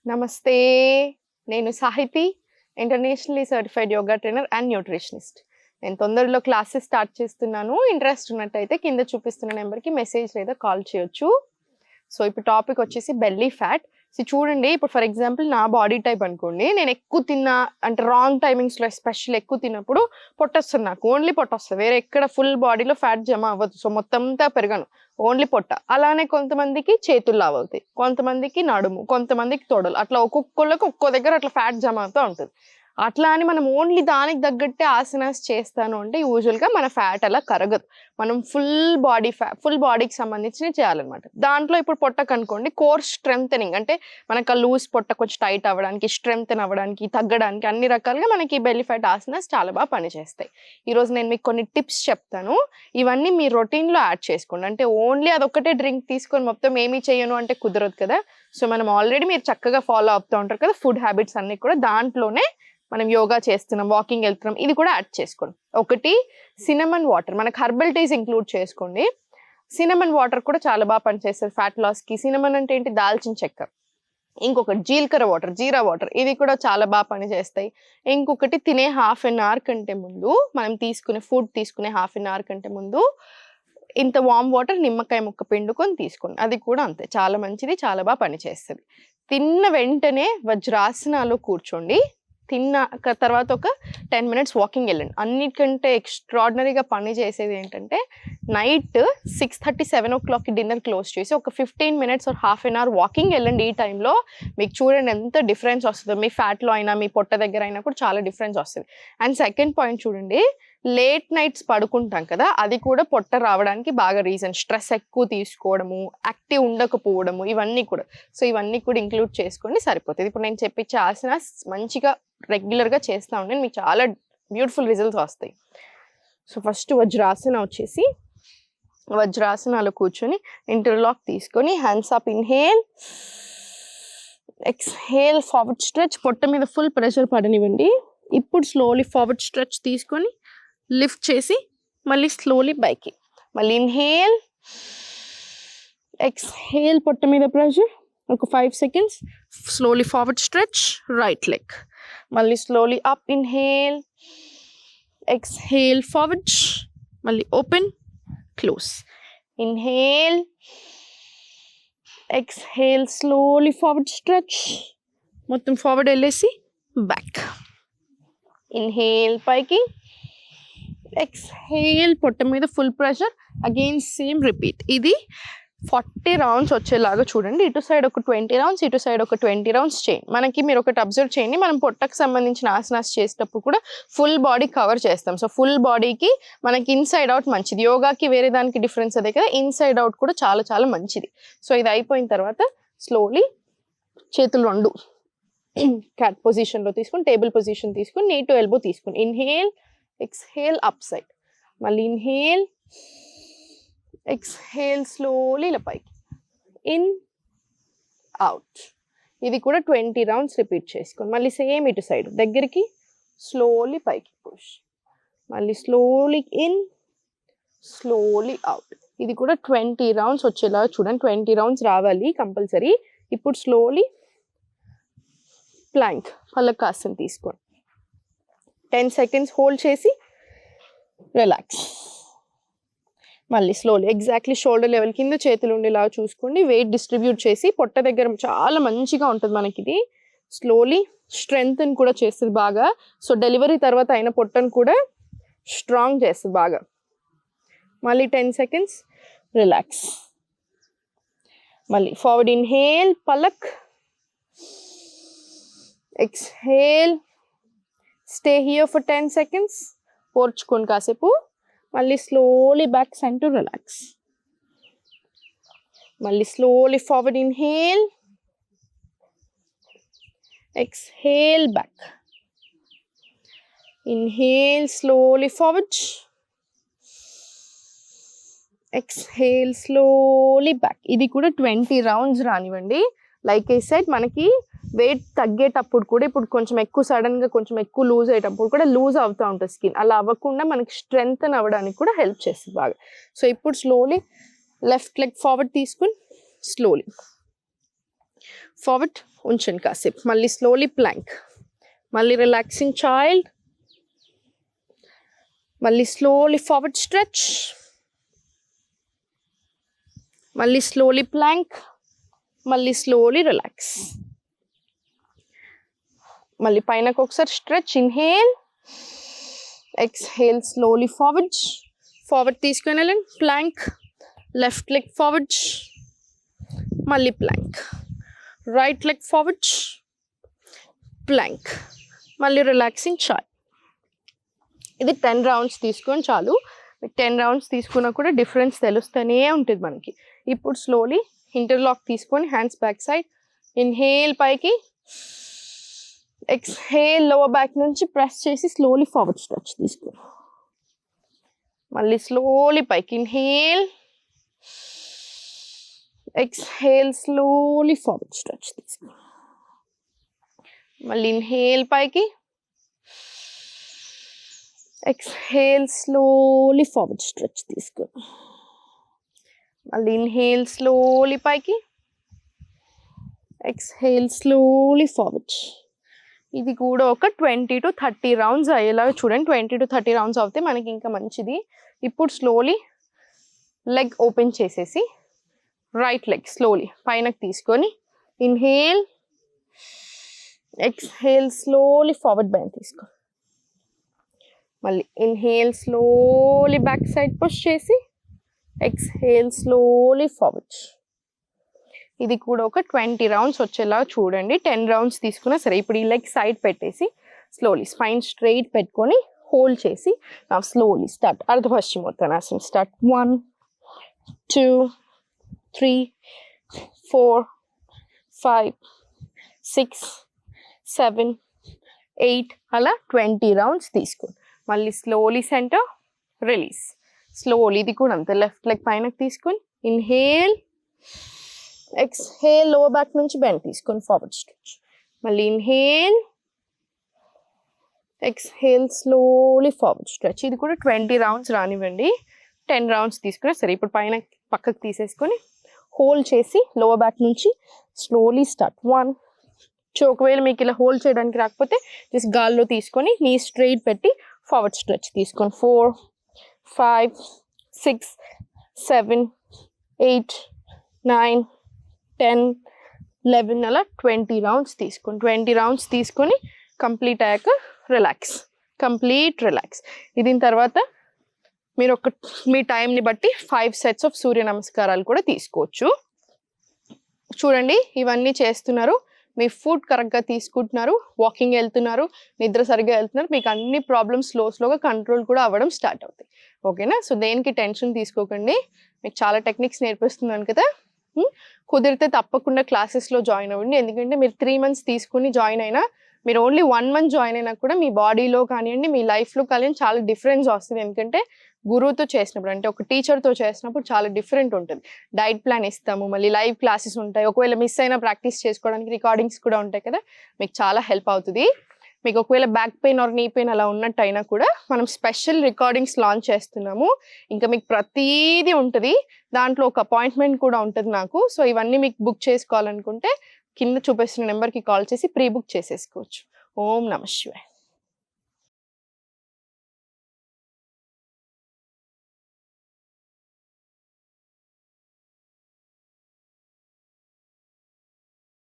నమస్తే. నేను Sahithi, internationally certified yoga trainer and nutritionist. నేను తొందరలో క్లాసెస్ స్టార్ట్ చేస్తున్నాను. ఇంట్రెస్ట్ ఉన్నట్టయితే కింద చూపిస్తున్న నెంబర్‌కి మెసేజ్ లేదా కాల్ చేయొచ్చు. సో, ఇప్పుడు టాపిక్ వచ్చేసి బెల్లీ ఫ్యాట్. చూడండి, ఇప్పుడు ఫర్ ఎగ్జాంపుల్ నా బాడీ టైప్ అనుకోండి. నేను ఎక్కువ తిన్నా అంటే రాంగ్ టైమింగ్స్‌లో ఎస్పెషల్లీ ఎక్కువ తిన్నప్పుడు పొట్టొస్తది నాకు. ఓన్లీ పొట్టొస్తది. వేరే ఎక్కడ ఫుల్ బాడీలో ఫ్యాట్ జమ అవ్వదు. సో, మొత్తం అంతా పెరగను. ఓన్లీ పొట్ట. అలానే కొంతమందికి చేతులు లావు అవుతాయి. కొంతమందికి నడుము, కొంతమందికి తొడలు. అట్లా ఒక్కొక్కళ్ళకి ఒక్కో దగ్గర అట్లా ఫ్యాట్ జమ అవుతా ఉంటది. అట్లా అని మనం ఓన్లీ దానికి తగ్గట్టే ఆసనాస్ చేస్తాను అంటే యూజువల్‌గా మన ఫ్యాట్ అలా కరగదు. మనం ఫుల్ బాడీకి సంబంధించినవి చేయాలన్నమాట. దాంట్లో ఇప్పుడు పొట్టకనుకోండి కోర్ స్ట్రెంథెనింగ్ అంటే మనకు ఆ లూజ్ పొట్ట కొంచెం టైట్ అవ్వడానికి, స్ట్రెంథెన్ అవ్వడానికి, తగ్గడానికి అన్ని రకాలుగా మనకి బెల్లీ ఫ్యాట్ ఆసనాస్ చాలా బాగా పనిచేస్తాయి. ఈరోజు నేను మీకు కొన్ని టిప్స్ చెప్తాను. ఇవన్నీ మీ రొటీన్‌లో యాడ్ చేసుకోండి. అంటే ఓన్లీ అదొక్కటే డ్రింక్ తీసుకొని మొత్తం ఏమీ చేయను అంటే కుదరదు కదా! సో, మనం ఆల్రెడీ మీరు చక్కగా ఫాలో అవుతూ ఉంటారు కదా! ఫుడ్ హ్యాబిట్స్ అన్నీ కూడా దాంట్లోనే మనం యోగా చేస్తున్నాం, వాకింగ్ వెళ్తున్నాం, ఇది కూడా యాడ్ చేసుకోండి. ఒకటి సినమన్ వాటర్, మనకు హెర్బల్ టీస్ ఇంక్లూడ్ చేసుకోండి. సినమన్ వాటర్ కూడా చాలా బాగా పనిచేస్తుంది ఫ్యాట్ లాస్‌కి. సినమన్ అంటే ఏంటి? దాల్చిన చెక్క. ఇంకొకటి జీలకర్ర వాటర్, జీరా వాటర్, ఇవి కూడా చాలా బాగా పనిచేస్తాయి. ఇంకొకటి తినే హాఫ్ అన్ అవర్ కంటే ముందు, మనం ఫుడ్ తీసుకునే హాఫ్ అన్ అవర్ కంటే ముందు ఇంత వామ్ వాటర్ నిమ్మకాయ ముక్క పిండుకొని తీసుకోండి. అది కూడా అంతే చాలా మంచిది, చాలా బాగా పనిచేస్తుంది. తిన్న వెంటనే వజ్రాసనాలో కూర్చోండి. తర్వాత ఒక 10 మినిట్స్ వాకింగ్ వెళ్ళండి. అన్నిటికంటే ఎక్స్ట్రాడినరీగా పని చేసేది ఏంటంటే నైట్ 6:30, 7:00కి డిన్నర్ క్లోజ్ చేసి ఒక 15 minutes or half an hour walking వెళ్ళండి. ఈ టైంలో మీకు చూడండి ఎంత డిఫరెన్స్ వస్తుందో. మీ ఫ్యాట్లో అయినా మీ పొట్ట దగ్గర అయినా కూడా చాలా డిఫరెన్స్ వస్తుంది. అండ్ సెకండ్ పాయింట్ చూడండి, లేట్ నైట్స్ పడుకుంటాం కదా, అది కూడా పొట్ట రావడానికి బాగా రీజన్. స్ట్రెస్ ఎక్కువ తీసుకోవడము, యాక్టివ్ ఉండకపోవడము, ఇవన్నీ కూడా. సో, ఇవన్నీ కూడా ఇంక్లూడ్ చేసుకోండి, సరిపోతుంది. ఇప్పుడు నేను చెప్పించే ఆసనాస్ మంచిగా రెగ్యులర్గా చేస్తూ ఉండండి, మీకు చాలా బ్యూటిఫుల్ రిజల్ట్స్ వస్తాయి. సో, ఫస్ట్ వజ్రాసన వచ్చేసి వజ్రాసనాలో కూర్చొని ఇంటర్లాక్ తీసుకొని hands up, inhale, exhale, forward stretch. పొట్ట మీద ఫుల్ ప్రెషర్ పడనివ్వండి. ఇప్పుడు స్లోలీ ఫార్వర్డ్ స్ట్రెచ్ తీసుకొని లిఫ్ట్ చేసి మళ్ళీ స్లోలీ పైకి. మళ్ళీ ఇన్హేల్, ఎక్స్హేల్, పొట్ట మీద ప్రెషర్ ఒక 5 seconds. Slowly forward stretch, right leg. మళ్ళీ slowly up, inhale, exhale, forward, మళ్ళీ open, close, inhale, exhale, slowly forward stretch, మొత్తం ఫార్వర్డ్ వెళ్ళేసి బ్యాక్. ఇన్హేల్ పైకి, ఎక్స్హేల్, పొట్ట మీద full pressure, again same repeat. ఇది 40 రౌండ్స్ వచ్చేలాగా చూడండి. ఇటు సైడ్ ఒక 20 రౌండ్స్, ఇటు సైడ్ ఒక 20 రౌండ్స్ చేయండి. మనకి మీరు ఒకటి అబ్జర్వ్ చేయండి, మనం పొట్టకు సంబంధించిన ఆసనాస్ చేసేటప్పుడు కూడా ఫుల్ బాడీ కవర్ చేస్తాం. సో, ఫుల్ బాడీకి మనకి ఇన్సైడ్ అవుట్ మంచిది. యోగాకి వేరే దానికి డిఫరెన్స్ అదే కదా, ఇన్సైడ్ అవుట్ కూడా చాలా చాలా మంచిది. సో, ఇది అయిపోయిన తర్వాత స్లోలీ చేతులు రెండు క్యాట్ పొజిషన్లో తీసుకుని, టేబుల్ పొజిషన్ తీసుకుని, నీ టు ఎల్బో తీసుకుని, ఇన్హేల్, ఎక్స్హేల్, అప్ సైడ్, మళ్ళీ ఇన్హేల్, ఎక్స్హేల్, స్లోలీ ఇలా పైకి, ఇన్, అవుట్. ఇది కూడా 20 రౌండ్స్ రిపీట్ చేసుకోండి. మళ్ళీ సేమ్ ఇటు సైడ్ దగ్గరికి స్లోలీ పైకి పుష్, మళ్ళీ స్లోలీ ఇన్, స్లోలీ అవుట్. ఇది కూడా 20 రౌండ్స్ వచ్చేలా చూడండి. 20 రౌండ్స్ రావాలి కంపల్సరీ. ఇప్పుడు స్లోలీ ప్లాంక్, పలకాసన తీసుకోండి. 10 సెకండ్స్ హోల్డ్ చేసి రిలాక్స్. మళ్ళీ స్లోలీ ఎగ్జాక్ట్లీ షోల్డర్ లెవెల్ కింద చేతులు ఉండేలా చూసుకోండి. వెయిట్ డిస్ట్రిబ్యూట్ చేసి పొట్ట దగ్గర చాలా మంచిగా ఉంటుంది మనకి. ఇది స్లోలీ స్ట్రెంగ్త్ కూడా చేస్తుంది బాగా. సో, డెలివరీ తర్వాత అయిన పొట్టను కూడా స్ట్రాంగ్ చేస్తుంది బాగా. మళ్ళీ 10 సెకండ్స్ రిలాక్స్. మళ్ళీ ఫార్వర్డ్ ఇన్హేల్, పలక్, exhale, stay here for 10 seconds, పోర్చుకోండి కాసేపు. మళ్ళీ స్లోలీ బ్యాక్ సెంటర్, రిలాక్స్. మళ్ళీ slowly forward inhale, exhale, back, inhale, slowly forward, exhale, slowly back. ఇది కూడా 20 రౌండ్స్ రానివ్వండి. లైక్ ఐ సెడ్, మనకి వెయిట్ తగ్గేటప్పుడు కూడా ఇప్పుడు కొంచెం ఎక్కువ సడన్గా కొంచెం ఎక్కువ లూజ్ అయ్యేటప్పుడు కూడా లూజ్ అవుతూ ఉంటుంది స్కిన్. అలా అవ్వకుండా మనకి స్ట్రెంగ్తన్ అవ్వడానికి కూడా హెల్ప్ చేస్తుంది బాగా. సో, ఇప్పుడు స్లోలీ లెఫ్ట్ లెగ్ ఫార్వర్డ్ తీసుకుని స్లోలీ ఫార్వర్డ్ ఉంచండి కాసేపు, మళ్ళీ స్లోలీ ప్లాంక్, మళ్ళీ రిలాక్సింగ్ చైల్డ్, మళ్ళీ స్లోలీ ఫార్వర్డ్ స్ట్రెచ్, మళ్ళీ స్లోలీ ప్లాంక్, మళ్ళీ స్లోలీ రిలాక్స్, మళ్ళీ పైనకు ఒకసారి stretch, inhale, exhale, slowly forward, forward తీసుకొని వెళ్ళండి, ప్లాంక్, లెఫ్ట్ లెగ్ ఫార్వర్డ్, మళ్ళీ plank, right leg forward, plank, మళ్ళీ రిలాక్సింగ్ చాయ్. ఇది 10 రౌండ్స్ తీసుకొని చాలు. 10 రౌండ్స్ తీసుకున్నా కూడా డిఫరెన్స్ తెలుస్తూనే ఉంటుంది మనకి. ఇప్పుడు స్లోలీ ఇంటర్లాక్ తీసుకొని హ్యాండ్స్ బ్యాక్ సైడ్, ఇన్హేల్ పైకి, ఎక్స్హేల్ లోవర్ బ్యాక్ నుంచి ప్రెస్ చేసి స్లోలీ ఫార్వర్డ్ స్ట్రెచ్ తీసుకో, మళ్ళీ స్లోలీ పైకి, inhale, exhale, slowly forward stretch తీసుకో, మళ్ళీ ఇన్హేల్ పైకి, ఎక్స్హేల్, స్లోలీ ఫార్వర్డ్ స్ట్రెచ్ తీసుకో, మళ్ళీ ఇన్హేల్, స్లోలీ పైకి, ఎక్స్హేల్, స్లోలీ ఫార్వర్డ్. ఇది కూడా ఒక 20 to 30 రౌండ్స్ అయ్యేలాగా చూడండి. 20 to 30 రౌండ్స్ అవుతే మనకి ఇంకా మంచిది. ఇప్పుడు స్లోలీ లెగ్ ఓపెన్ చేసేసి రైట్ లెగ్ స్లోలీ పైనకి తీసుకొని, inhale, exhale, slowly forward bend తీసుకో, మళ్ళీ inhale, slowly back side push చేసి, ఎక్స్హేల్, స్లోలీ ఫార్వర్డ్. ఇది కూడా ఒక 20 రౌండ్స్ వచ్చేలా చూడండి. 10 రౌండ్స్ తీసుకున్నా సరే. ఇప్పుడు ఈ లెగ్ సైడ్ పెట్టేసి స్లోలీ స్పైన్ స్ట్రైట్ పెట్టుకొని హోల్డ్ చేసి నా స్లోలీ స్టార్ట్. అర్ధపశ్చిమోత్తానాసనం స్టార్ట్. 1 2 3 4 5 6 7 8 అలా 20 రౌండ్స్ తీసుకోండి. మళ్ళీ స్లోలీ సెంటర్, రిలీజ్, స్లోలీ. ఇది కూడా అంతే. లెఫ్ట్ లెగ్ పైనకి తీసుకొని, ఇన్హేల్, ఎక్స్హేల్, లోవర్ బ్యాక్ నుంచి బెండ్ తీసుకొని ఫార్వర్డ్ స్ట్రెచ్, మళ్ళీ inhale, exhale, slowly forward stretch. ఇది కూడా 20 రౌండ్స్ రానివ్వండి. 10 రౌండ్స్ తీసుకున్నా సరే. ఇప్పుడు పైన పక్కకు తీసేసుకొని హోల్డ్ చేసి లోవర్ బ్యాక్ నుంచి స్లోలీ స్టార్ట్. 1 ఒకవేళ మీకు ఇలా హోల్డ్ చేయడానికి రాకపోతే జస్ట్ గాల్లో తీసుకొని నీ స్ట్రైట్ పెట్టి ఫార్వర్డ్ స్ట్రెచ్ తీసుకొని 4 5 6 7 8 9 10 11 అలా 20 రౌండ్స్ తీసుకోండి. 20 రౌండ్స్ తీసుకొని కంప్లీట్ అయ్యాక రిలాక్స్, కంప్లీట్ రిలాక్స్. దీని తర్వాత మీరు మీ టైంని బట్టి 5 సెట్స్ ఆఫ్ సూర్య నమస్కారాలు కూడా తీసుకోవచ్చు. చూడండి, ఇవన్నీ చేస్తున్నారు, మీ ఫుడ్ కరెక్ట్గా తీసుకుంటున్నారు, వాకింగ్ వెళ్తున్నారు, నిద్ర సరిగ్గా వెళ్తున్నారు, మీకు అన్ని ప్రాబ్లమ్స్ స్లోగా కంట్రోల్ కూడా అవ్వడం స్టార్ట్ అవుతాయి. ఓకేనా? సో దేనికి టెన్షన్ తీసుకోకండి. మీకు చాలా టెక్నిక్స్ నేర్పిస్తున్నాను కదా. కుదిరితే తప్పకుండా క్లాసెస్లో జాయిన్ అవ్వండి. ఎందుకంటే మీరు 3 months తీసుకుని జాయిన్ అయినా, మీరు ఓన్లీ 1 month జాయిన్ అయినా కూడా మీ బాడీలో కానివ్వండి, మీ లైఫ్లో కానివ్వండి చాలా డిఫరెన్స్ వస్తుంది. ఎందుకంటే గురువుతో చేసినప్పుడు, అంటే ఒక టీచర్తో చేసినప్పుడు చాలా డిఫరెంట్ ఉంటుంది. డైట్ ప్లాన్ ఇస్తాము, మళ్ళీ లైవ్ క్లాసెస్ ఉంటాయి. ఒకవేళ మిస్ అయినా ప్రాక్టీస్ చేసుకోవడానికి రికార్డింగ్స్ కూడా ఉంటాయి కదా, మీకు చాలా హెల్ప్ అవుతుంది. మీకు ఒకవేళ back pain or knee pain అలా ఉన్నట్టు అయినా కూడా మనం స్పెషల్ రికార్డింగ్స్ లాంచ్ చేస్తున్నాము. ఇంకా మీకు ప్రతీది ఉంటుంది, దాంట్లో ఒక అపాయింట్మెంట్ కూడా ఉంటుంది నాకు. సో ఇవన్నీ మీకు బుక్ చేసుకోవాలనుకుంటే కింద చూపిస్తున్న నెంబర్కి కాల్ చేసి ప్రీ బుక్ చేసేసుకోవచ్చు. ఓం నమః శివాయ.